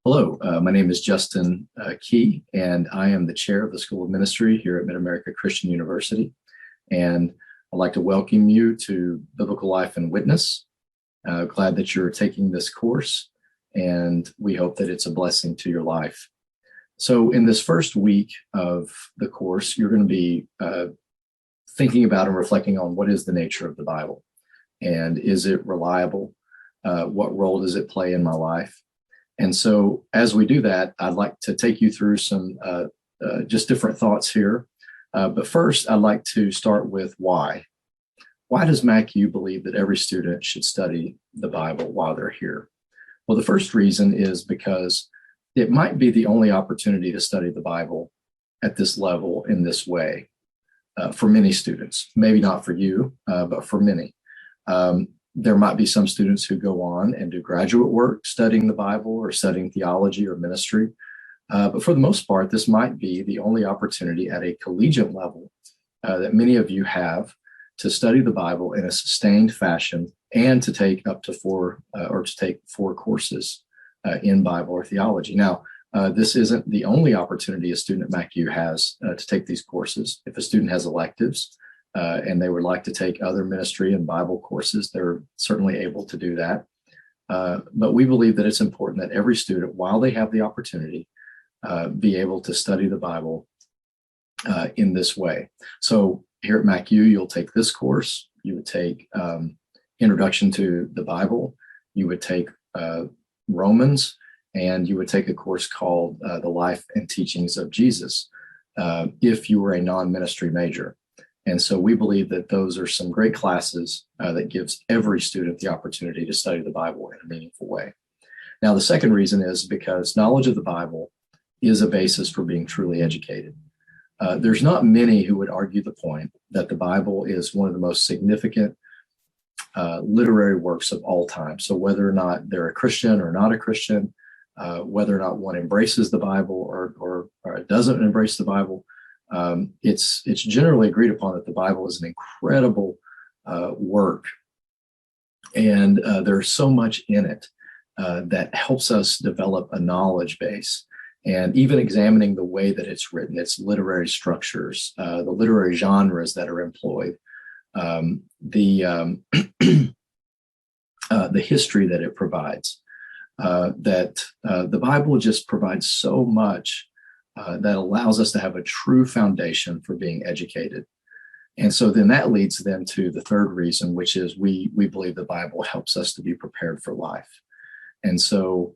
Hello, my name is Justin Key, and I am the chair of the School of Ministry here at Mid-America Christian University. And I'd like to welcome you to Biblical Life and Witness. Glad that you're taking this course, and we hope that it's a blessing to your life. So in this first week of the course, you're going to be thinking about and reflecting on what is the nature of the Bible, and is it reliable? What role does it play in my life? And so as we do that, I'd like to take you through some just different thoughts here. But first, I'd like to start with why. Why does MacU believe that every student should study the Bible while they're here? Well, the first reason is because it might be the only opportunity to study the Bible at this level in this way for many students. Maybe not for you, but for many. There might be some students who go on and do graduate work studying the Bible or studying theology or ministry. But for the most part, this might be the only opportunity at a collegiate level that many of you have to study the Bible in a sustained fashion and to take up to four courses in Bible or theology. Now, this isn't the only opportunity a student at MacU has to take these courses. If a student has electives, and they would like to take other ministry and Bible courses, they're certainly able to do that. But we believe that it's important that every student, while they have the opportunity, be able to study the Bible in this way. So here at MacU, you'll take this course. You would take Introduction to the Bible. You would take Romans, and you would take a course called The Life and Teachings of Jesus if you were a non-ministry major. And so we believe that those are some great classes that gives every student the opportunity to study the Bible in a meaningful way. Now, the second reason is because knowledge of the Bible is a basis for being truly educated. There's not many who would argue the point that the Bible is one of the most significant literary works of all time. So whether or not they're a Christian or not a Christian, whether or not one embraces the Bible or doesn't embrace the Bible, it's generally agreed upon that the Bible is an incredible work, and there's so much in it that helps us develop a knowledge base. And even examining the way that it's written, its literary structures, the literary genres that are employed, the history that it provides, that the Bible just provides so much that allows us to have a true foundation for being educated. And so then that leads them to the third reason, which is we believe the Bible helps us to be prepared for life. And so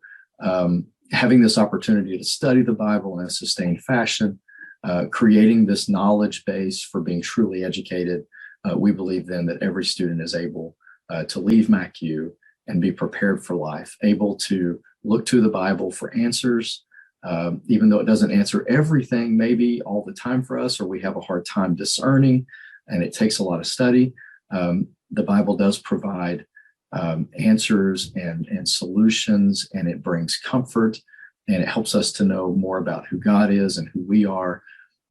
having this opportunity to study the Bible in a sustained fashion, creating this knowledge base for being truly educated, we believe then that every student is able to leave MacU and be prepared for life, able to look to the Bible for answers, even though it doesn't answer everything maybe all the time for us, or we have a hard time discerning and it takes a lot of study. The Bible does provide answers and solutions, and it brings comfort, and it helps us to know more about who God is and who we are.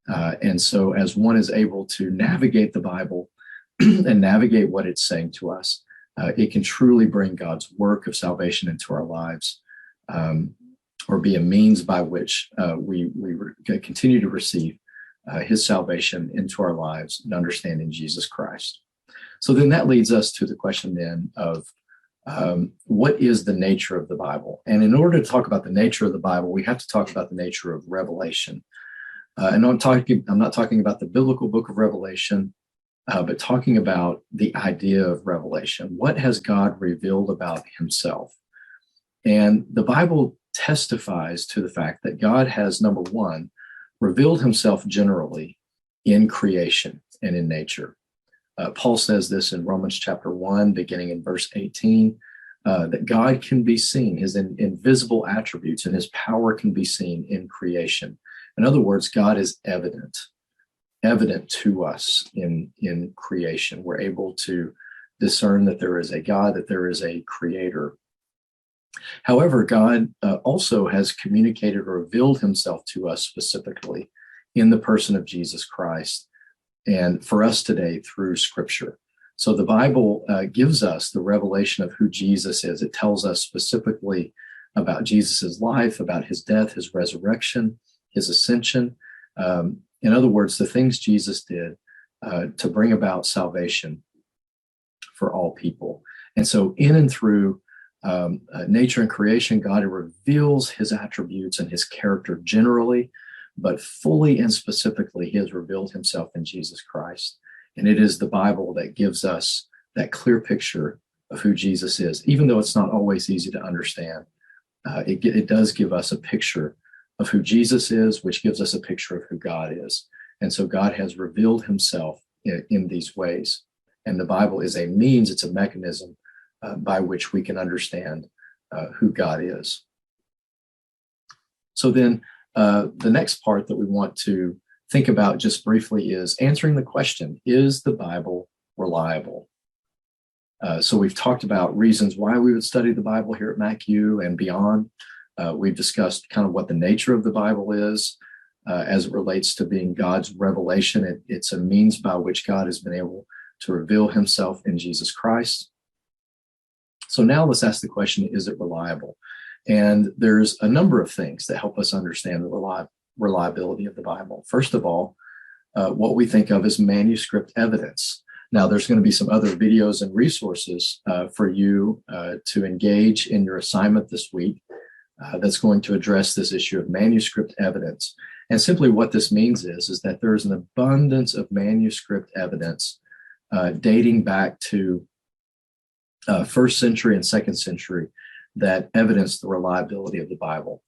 And so as one is able to navigate the Bible and navigate what it's saying to us, it can truly bring God's work of salvation into our lives, or be a means by which we continue to receive his salvation into our lives and understanding Jesus Christ. So then that leads us to the question then of what is the nature of the Bible? And in order to talk about the nature of the Bible, we have to talk about the nature of revelation. And I'm not talking about the biblical book of Revelation, but talking about the idea of revelation. What has God revealed about himself? And the Bible testifies to the fact that God has, number one, revealed himself generally in creation and in nature. Paul says this in Romans chapter 1, beginning in verse 18, that God can be seen, his invisible attributes and his power can be seen in creation. In other words, God is evident to us in creation. We're able to discern that there is a God, that there is a creator. However, God also has communicated or revealed himself to us specifically in the person of Jesus Christ, and for us today through Scripture. So the Bible gives us the revelation of who Jesus is. It tells us specifically about Jesus's life, about his death, his resurrection, his ascension. In other words, the things Jesus did to bring about salvation for all people. And so in and through nature and creation, God reveals his attributes and his character generally, but fully and specifically, he has revealed himself in Jesus Christ. And it is the Bible that gives us that clear picture of who Jesus is. Even though it's not always easy to understand, it does give us a picture of who Jesus is, which gives us a picture of who God is. And so God has revealed himself in these ways. And the Bible is a means, it's a mechanism by which we can understand who God is. So then the next part that we want to think about just briefly is answering the question, is the Bible reliable? So we've talked about reasons why we would study the Bible here at MacU and beyond. We've discussed kind of what the nature of the Bible is as it relates to being God's revelation. It's a means by which God has been able to reveal himself in Jesus Christ. So now let's ask the question, is it reliable? And there's a number of things that help us understand the reliability of the Bible. First of all, what we think of as manuscript evidence. Now, there's going to be some other videos and resources for you to engage in your assignment this week that's going to address this issue of manuscript evidence. And simply what this means is that there is an abundance of manuscript evidence dating back to first century and second century that evidence the reliability of the Bible.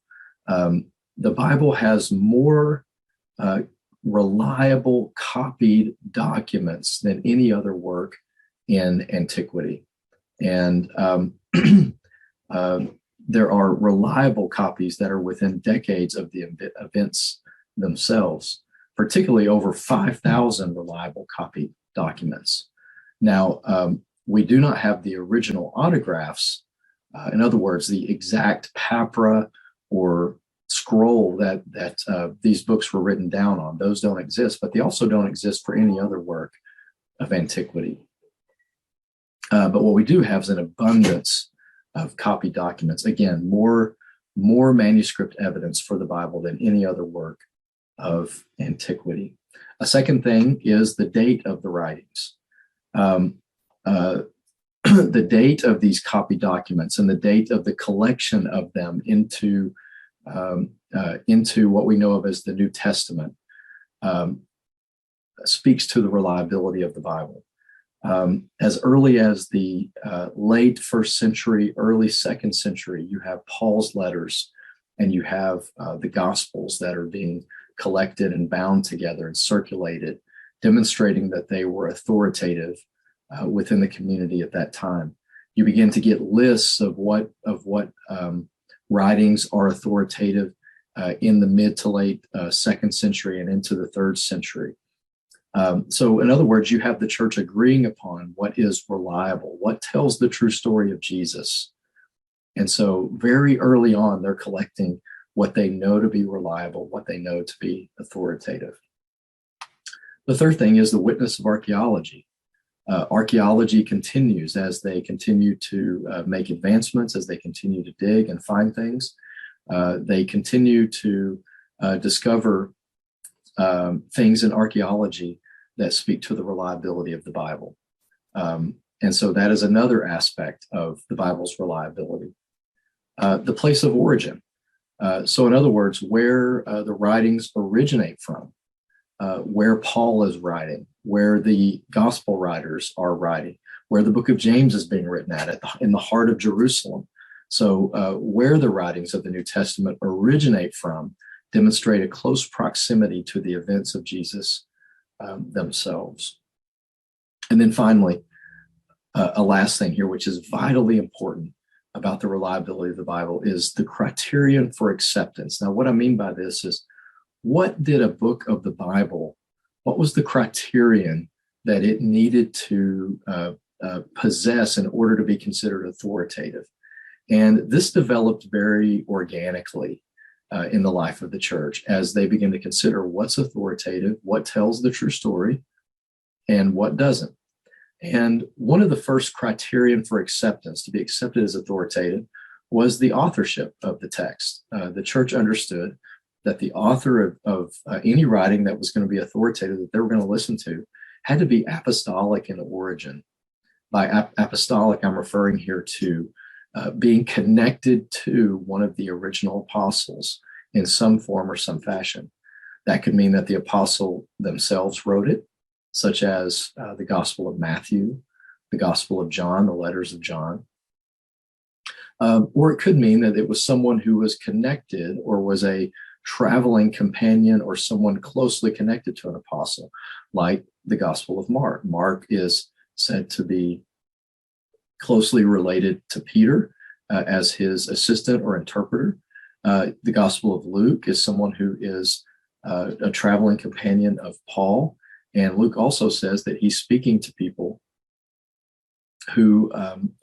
The Bible has more reliable copied documents than any other work in antiquity. And there are reliable copies that are within decades of the events themselves, particularly over 5,000 reliable copied documents. Now, we do not have the original autographs. In other words, the exact papra or scroll that these books were written down on. Those don't exist, but they also don't exist for any other work of antiquity. But what we do have is an abundance of copied documents. Again, more manuscript evidence for the Bible than any other work of antiquity. A second thing is the date of the writings. The date of these copied documents and the date of the collection of them into what we know of as the New Testament speaks to the reliability of the Bible. As early as the late first century, early second century, you have Paul's letters and you have the Gospels that are being collected and bound together and circulated, demonstrating that they were authoritative within the community at that time. You begin to get lists of what writings are authoritative in the mid to late second century and into the third century. So in other words, you have the church agreeing upon what is reliable, what tells the true story of Jesus. And so very early on, they're collecting what they know to be reliable, what they know to be authoritative. The third thing is the witness of archaeology. Archaeology continues as they continue to make advancements, as they continue to dig and find things. They continue to discover things in archaeology that speak to the reliability of the Bible. And so that is another aspect of the Bible's reliability. The place of origin. So in other words, where the writings originate from, where Paul is writing, where the gospel writers are writing, where the book of James is being written in the heart of Jerusalem. So where the writings of the New Testament originate from demonstrate a close proximity to the events of Jesus themselves. And then finally, a last thing here, which is vitally important about the reliability of the Bible, is the criterion for acceptance. Now, what I mean by this is, what did a book of the Bible, what was the criterion that it needed to possess in order to be considered authoritative? And this developed very organically in the life of the church as they begin to consider what's authoritative, what tells the true story, and what doesn't. And one of the first criterion for acceptance, to be accepted as authoritative, was the authorship of the text. The church understood that the author of any writing that was going to be authoritative, that they were going to listen to, had to be apostolic in origin. By apostolic, I'm referring here to being connected to one of the original apostles in some form or some fashion. That could mean that the apostle themselves wrote it, such as the Gospel of Matthew, the Gospel of John, the letters of John. Or it could mean that it was someone who was connected or was a traveling companion or someone closely connected to an apostle, like the Gospel of Mark. Mark is said to be closely related to Peter as his assistant or interpreter. The Gospel of Luke is someone who is a traveling companion of Paul. And Luke also says that he's speaking to people who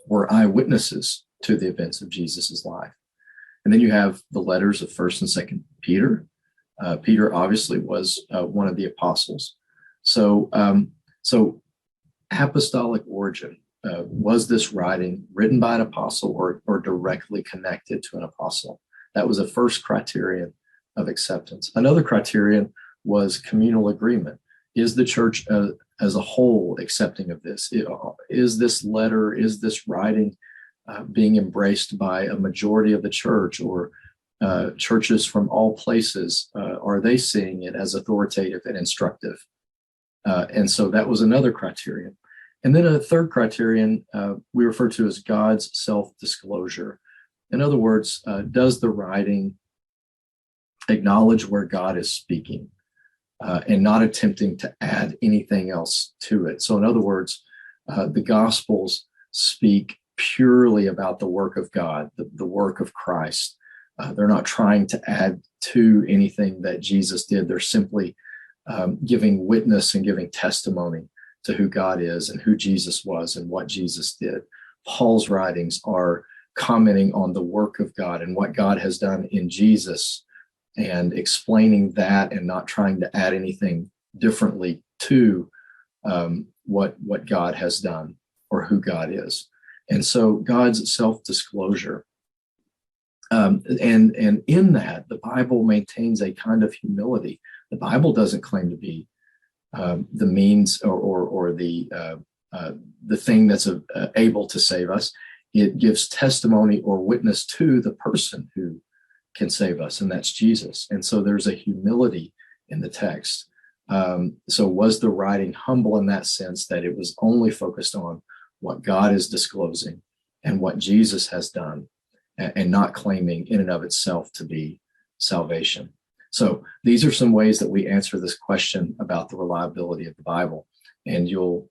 were eyewitnesses to the events of Jesus's life. And then you have the letters of 1st and 2nd Peter. Peter obviously was one of the apostles. So apostolic origin. Was this writing written by an apostle or directly connected to an apostle? That was a first criterion of acceptance. Another criterion was communal agreement. Is the church as a whole accepting of this? Is this letter, is this writing being embraced by a majority of the church, or churches from all places? Are they seeing it as authoritative and instructive? And so that was another criterion. And then a third criterion we refer to as God's self-disclosure. In other words, does the writing acknowledge where God is speaking and not attempting to add anything else to it? So in other words, the Gospels speak purely about the work of God, the work of Christ. They're not trying to add to anything that Jesus did. They're simply giving witness and giving testimony to who God is and who Jesus was and what Jesus did. Paul's writings are commenting on the work of God and what God has done in Jesus and explaining that and not trying to add anything differently to what God has done or who God is. And so God's self-disclosure. And in that, the Bible maintains a kind of humility. The Bible doesn't claim to be the means or the thing that's able to save us. It gives testimony or witness to the person who can save us, and that's Jesus. And so there's a humility in the text. So was the writing humble in that sense, that it was only focused on what God is disclosing and what Jesus has done, and not claiming in and of itself to be salvation? So these are some ways that we answer this question about the reliability of the Bible. And you'll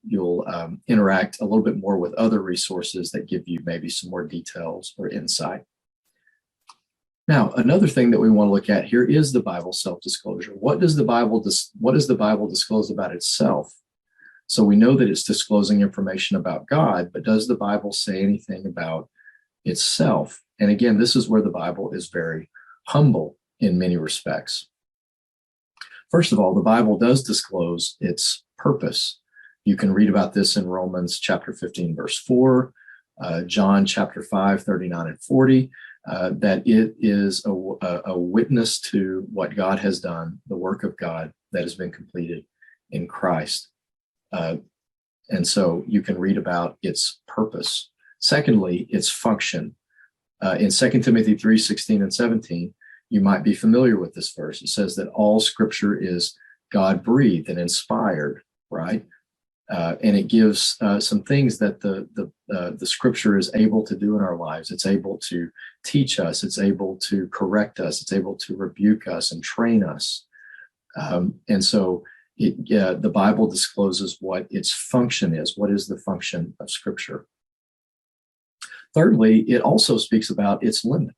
interact a little bit more with other resources that give you maybe some more details or insight. Now, another thing that we want to look at here is the Bible self-disclosure. What does the Bible disclose about itself? So we know that it's disclosing information about God, but does the Bible say anything about itself? And again, this is where the Bible is very humble in many respects. First of all, the Bible does disclose its purpose. You can read about this in Romans chapter 15, verse 4, John chapter 5, 39 and 40, that it is a witness to what God has done, the work of God that has been completed in Christ. And so you can read about its purpose. Secondly, its function. In 2 Timothy 3, 16 and 17, you might be familiar with this verse. It says that all scripture is God-breathed and inspired, right? And it gives some things that the scripture is able to do in our lives. It's able to teach us. It's able to correct us. It's able to rebuke us and train us. And so the Bible discloses what its function is. What is the function of scripture? Thirdly, it also speaks about its limit.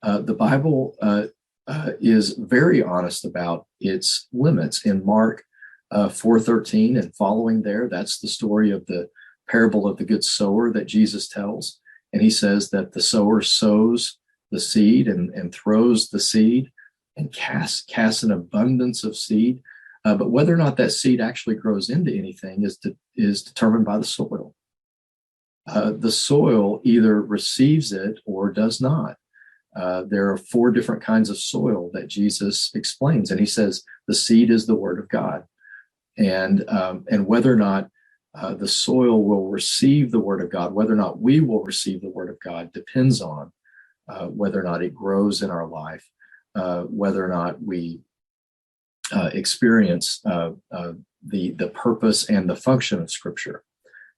The Bible is very honest about its limits. In Mark 4:13 and following there, that's the story of the parable of the good sower that Jesus tells. And he says that the sower sows the seed and throws the seed and casts an abundance of seed. But whether or not that seed actually grows into anything is determined by the soil. The soil either receives it or does not. There are 4 different kinds of soil that Jesus explains, and he says the seed is the word of God, and whether or not the soil will receive the word of God, whether or not we will receive the word of God, depends on whether or not it grows in our life, whether or not we experience the purpose and the function of Scripture.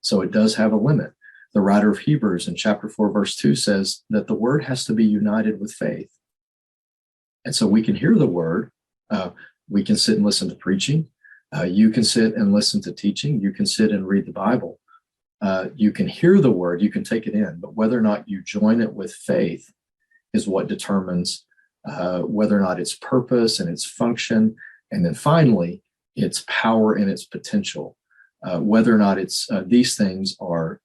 So it does have a limit. The writer of Hebrews in chapter 4, verse 2 says that the word has to be united with faith. And so we can hear the word. We can sit and listen to preaching. You can sit and listen to teaching. You can sit and read the Bible. You can hear the word. You can take it in. But whether or not you join it with faith is what determines whether or not its purpose and its function, and then finally, its power and its potential. Whether or not it's these things are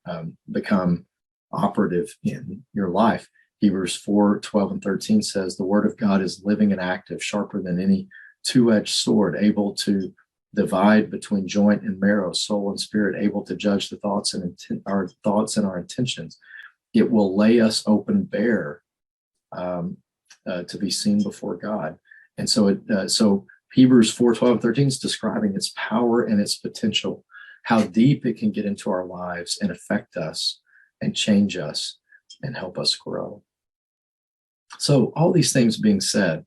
become operative in your life. Hebrews 4, 12 and 13 says, the word of God is living and active, sharper than any two-edged sword, able to divide between joint and marrow, soul and spirit, able to judge the thoughts and our thoughts and our intentions. It will lay us open bare to be seen before God. And so Hebrews 4, 12 and 13 is describing its power and its potential, how deep it can get into our lives and affect us and change us and help us grow. So all these things being said,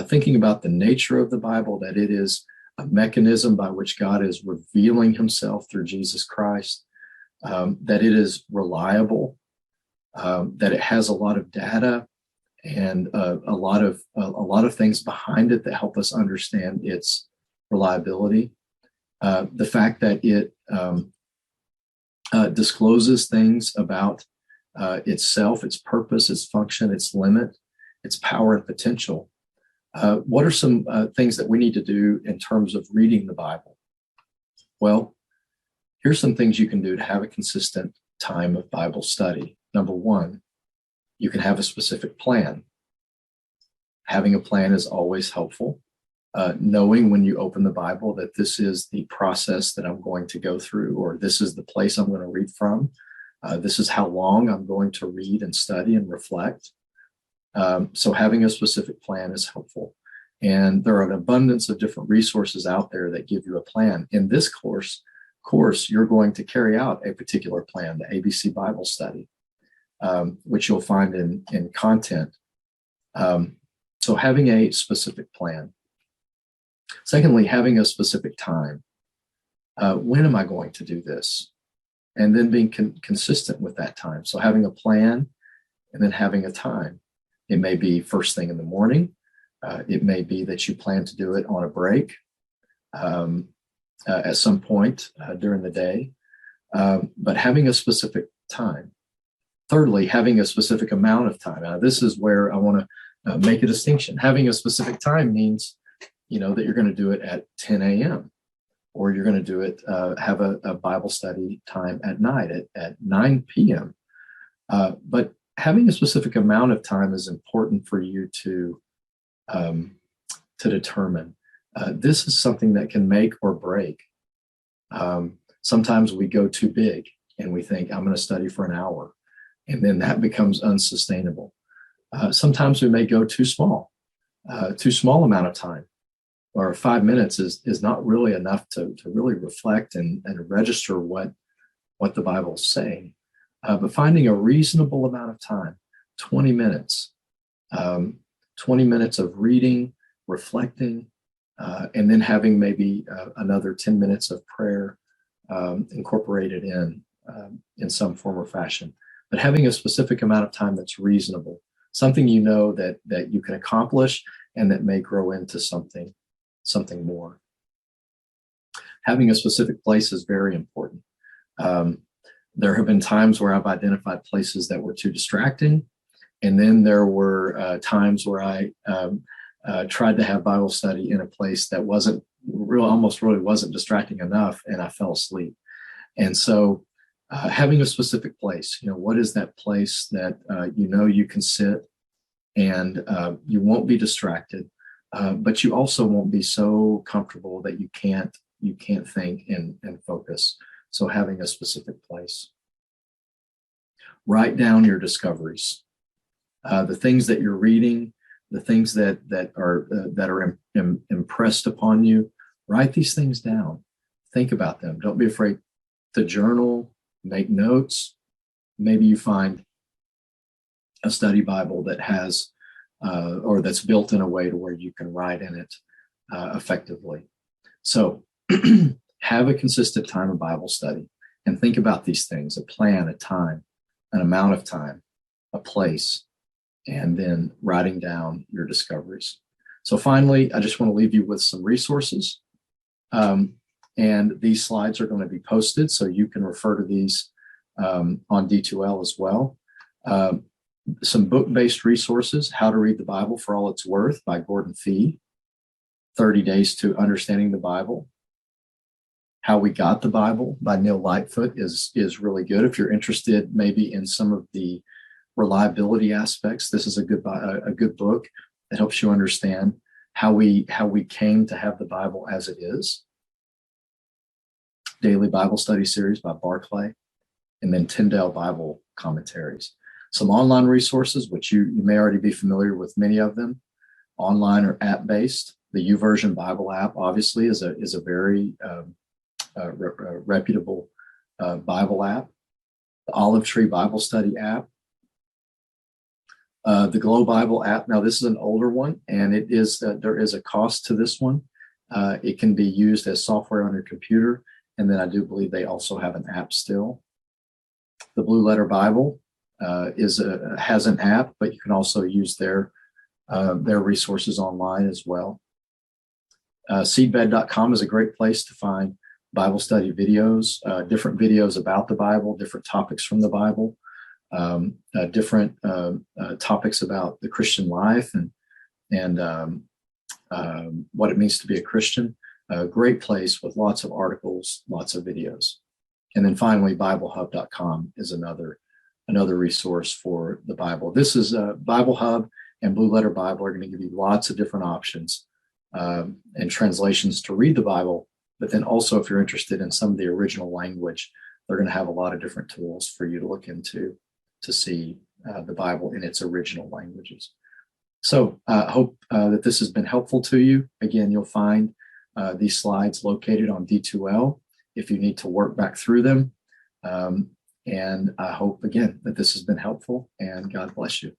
thinking about the nature of the Bible, that it is a mechanism by which God is revealing himself through Jesus Christ, that it is reliable, that it has a lot of data and a lot of things behind it that help us understand its reliability. The fact that it discloses things about itself, its purpose, its function, its limit, its power and potential. What are some things that we need to do in terms of reading the Bible? Well, here's some things you can do to have a consistent time of Bible study. Number one, you can have a specific plan. Having a plan is always helpful. Knowing when you open the Bible that this is the process that I'm going to go through, or this is the place I'm going to read from. This is how long I'm going to read and study and reflect. So having a specific plan is helpful. And there are an abundance of different resources out there that give you a plan. In this course, you're going to carry out a particular plan, the ABC Bible Study, which you'll find in content. So having a specific plan. Secondly, having a specific time. When am I going to do this? And then being consistent with that time. So having a plan and then having a time. It may be first thing in the morning. It may be that you plan to do it on a break at some point during the day, but having a specific time. Thirdly, having a specific amount of time. Now, this is where I want to make a distinction. Having a specific time means, that you're going to do it at 10 a.m. or you're going to do it, have a Bible study time at night at 9 p.m. But having a specific amount of time is important for you to determine. This is something that can make or break. Sometimes we go too big and we think, I'm going to study for an hour, and then that becomes unsustainable. Sometimes we may go too small amount of time, or 5 minutes is not really enough to really reflect and register what the Bible is saying. But finding a reasonable amount of time, 20 minutes, 20 minutes of reading, reflecting, and then having maybe another 10 minutes of prayer incorporated in some form or fashion. But having a specific amount of time that's reasonable, something that you can accomplish and that may grow into something more. Having a specific place is very important. There have been times where I've identified places that were too distracting. And then there were times where I tried to have Bible study in a place that almost really wasn't distracting enough, and I fell asleep. And so having a specific place, what is that place that you can sit and you won't be distracted, but you also won't be so comfortable that you can't think and focus. So having a specific place. Write down your discoveries, the things that you're reading, the things that are impressed upon you. Write these things down. Think about them. Don't be afraid to journal, make notes. Maybe you find a study Bible that has or that's built in a way to where you can write in it effectively. So have a consistent time of Bible study and think about these things: a plan, a time, an amount of time, a place, and then writing down your discoveries. So finally, I just want to leave you with some resources. And these slides are going to be posted, so you can refer to these on D2L as well. Some book-based resources: How to Read the Bible for All It's Worth by Gordon Fee, 30 Days to Understanding the Bible. How We Got the Bible by Neil Lightfoot is really good. If you're interested maybe in some of the reliability aspects, this is a good book that helps you understand how we came to have the Bible as it is. Daily Bible Study Series by Barclay, and then Tyndale Bible Commentaries. Some online resources, which you may already be familiar with many of them, online or app-based. The YouVersion Bible app, obviously, is a very reputable Bible app. The Olive Tree Bible Study app. The Glow Bible app. Now, this is an older one, and it is there is a cost to this one. It can be used as software on your computer, and then I do believe they also have an app still. The Blue Letter Bible has an app, but you can also use their resources online as well. Seedbed.com is a great place to find Bible study videos, different videos about the Bible, different topics from the Bible, different topics about the Christian life and what it means to be a Christian. A great place with lots of articles, lots of videos. And then finally, BibleHub.com is another resource for the Bible. This is Bible Hub and Blue Letter Bible are going to give you lots of different options and translations to read the Bible. But then also, if you're interested in some of the original language, they're going to have a lot of different tools for you to look into to see the Bible in its original languages. So I hope that this has been helpful to you. Again, you'll find these slides located on D2L if you need to work back through them. And I hope, again, that this has been helpful, and God bless you.